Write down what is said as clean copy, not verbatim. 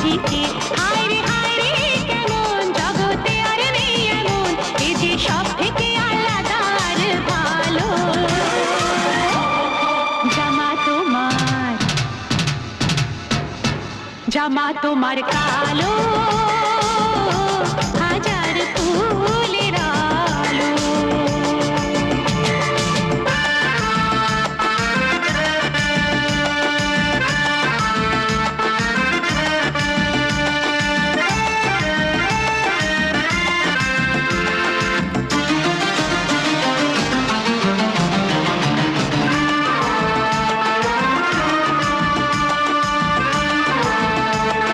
মাঝিকে হায় রে কেমন জগতে আর নেই এমন এ যে সব থেকে আলাদা আর ভালো জামা তোমার কালো হাজার ফুল